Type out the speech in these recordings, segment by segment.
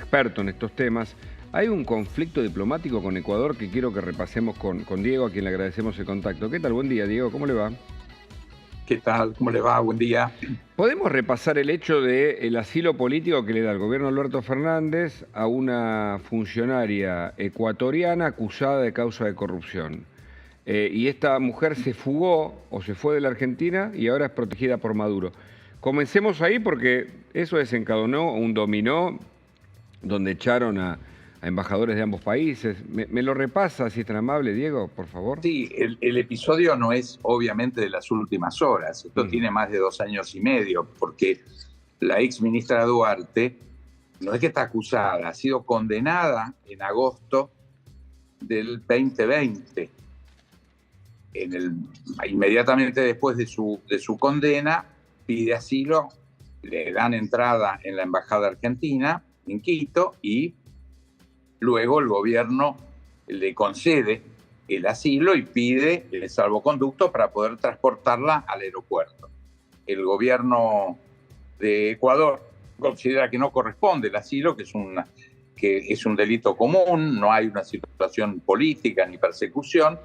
experto en estos temas. Hay un conflicto diplomático con Ecuador que quiero que repasemos con Diego, a quien le agradecemos el contacto. ¿Qué tal? Buen día, Diego. ¿Cómo le va? ¿Qué tal? ¿Cómo le va? Buen día. ¿Podemos repasar el hecho del asilo político que le da el gobierno de Alberto Fernández a una funcionaria ecuatoriana acusada de causa de corrupción? Y esta mujer se fugó o se fue de la Argentina y ahora es protegida por Maduro. Comencemos ahí porque eso desencadenó un dominó donde echaron a embajadores de ambos países. ¿Me lo repasa, si es tan amable, Diego, por favor? Sí, el episodio no es obviamente de las últimas horas. Esto tiene más de 2 años y medio, porque la ex ministra Duarte no es que está acusada, ha sido condenada en agosto del 2020. Inmediatamente después de su condena, pide asilo, le dan entrada en la embajada argentina en Quito y luego el gobierno le concede el asilo y pide el salvoconducto para poder transportarla al aeropuerto. El gobierno de Ecuador considera que no corresponde el asilo, que es un delito común, no hay una situación política ni persecución,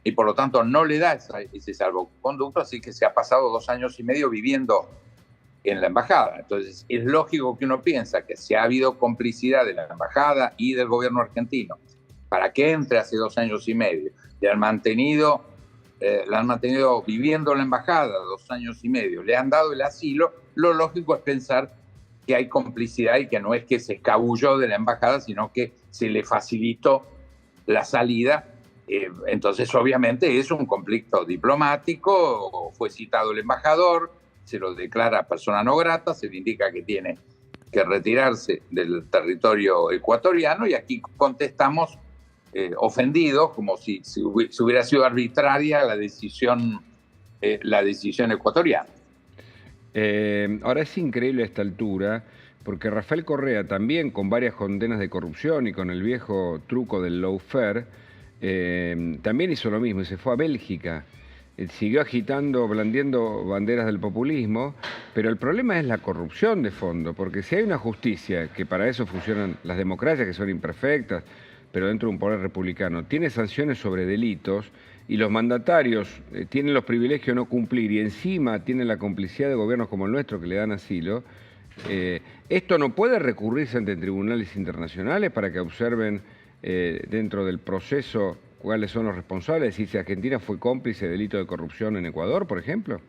y por lo tanto no le da ese salvoconducto, así que se ha pasado 2 años y medio viviendo en la embajada. Entonces es lógico que uno piensa que si ha habido complicidad de la embajada y del gobierno argentino para que entre hace 2 años y medio, la han mantenido viviendo en la embajada 2 años y medio, le han dado el asilo, lo lógico es pensar que hay complicidad y que no es que se escabulló de la embajada, sino que se le facilitó la salida. Entonces obviamente es un conflicto diplomático, fue citado el embajador, se lo declara persona no grata, se le indica que tiene que retirarse del territorio ecuatoriano y aquí contestamos ofendidos, como si hubiera sido arbitraria la decisión ecuatoriana. Ahora es increíble a esta altura, porque Rafael Correa también con varias condenas de corrupción y con el viejo truco del lawfare, también hizo lo mismo y se fue a Bélgica. Siguió agitando, blandiendo banderas del populismo, pero el problema es la corrupción de fondo, porque si hay una justicia, que para eso funcionan las democracias, que son imperfectas, pero dentro de un poder republicano, tiene sanciones sobre delitos y los mandatarios tienen los privilegios de no cumplir y encima tienen la complicidad de gobiernos como el nuestro que le dan asilo, ¿esto no puede recurrirse ante tribunales internacionales para que observen dentro del proceso cuáles son los responsables? Si Argentina fue cómplice de delito de corrupción en Ecuador, por ejemplo.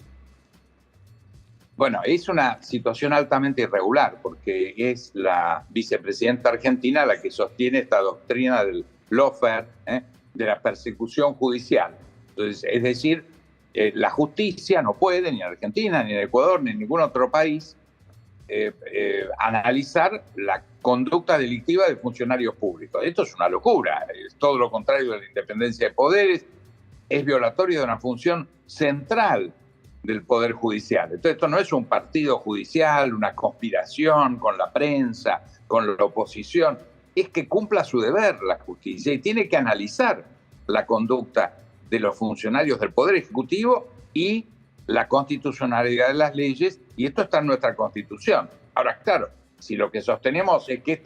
Bueno, es una situación altamente irregular, porque es la vicepresidenta argentina la que sostiene esta doctrina del lawfare, de la persecución judicial. Entonces, es decir, la justicia no puede, ni en Argentina, ni en Ecuador, ni en ningún otro país, analizar la conducta delictiva de funcionarios públicos. Esto es una locura, es todo lo contrario de la independencia de poderes, es violatorio de una función central del Poder Judicial. Entonces esto no es un partido judicial, una conspiración con la prensa, con la oposición, es que cumpla su deber la justicia y tiene que analizar la conducta de los funcionarios del Poder Ejecutivo y la constitucionalidad de las leyes, y esto está en nuestra Constitución. Ahora, claro, si lo que sostenemos es que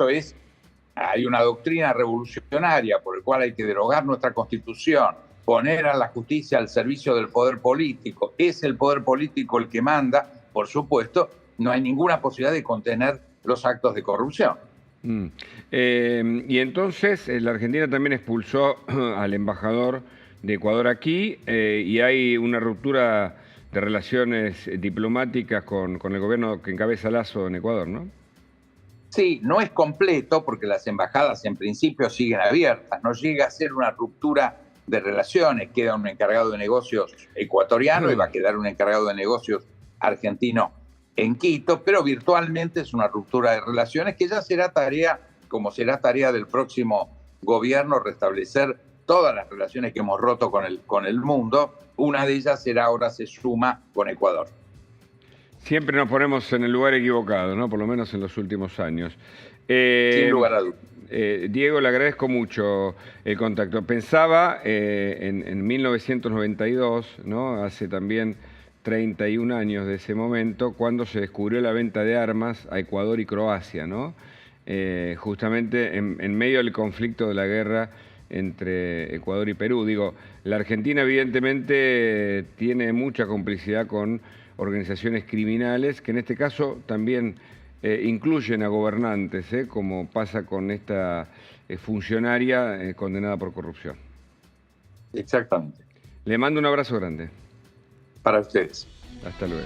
hay una doctrina revolucionaria por la cual hay que derogar nuestra Constitución, poner a la justicia al servicio del poder político, es el poder político el que manda, por supuesto, no hay ninguna posibilidad de contener los actos de corrupción. Y entonces la Argentina también expulsó al embajador de Ecuador aquí y hay una ruptura de relaciones diplomáticas con el gobierno que encabeza Lasso en Ecuador, ¿no? Sí, no es completo porque las embajadas en principio siguen abiertas, no llega a ser una ruptura de relaciones, queda un encargado de negocios ecuatoriano y va a quedar un encargado de negocios argentino en Quito, pero virtualmente es una ruptura de relaciones que ya será tarea, como será tarea del próximo gobierno, restablecer todas las relaciones que hemos roto con el mundo. Una de ellas ahora se suma con Ecuador. Siempre nos ponemos en el lugar equivocado, ¿no? Por lo menos en los últimos años. Sin lugar a dudas. Diego, le agradezco mucho el contacto. Pensaba en 1992, ¿no? Hace también 31 años de ese momento, cuando se descubrió la venta de armas a Ecuador y Croacia, ¿no? justamente en medio del conflicto de la guerra entre Ecuador y Perú. Digo, la Argentina evidentemente tiene mucha complicidad con organizaciones criminales, que en este caso también incluyen a gobernantes, como pasa con esta funcionaria condenada por corrupción. Exactamente. Le mando un abrazo grande. Para ustedes. Hasta luego.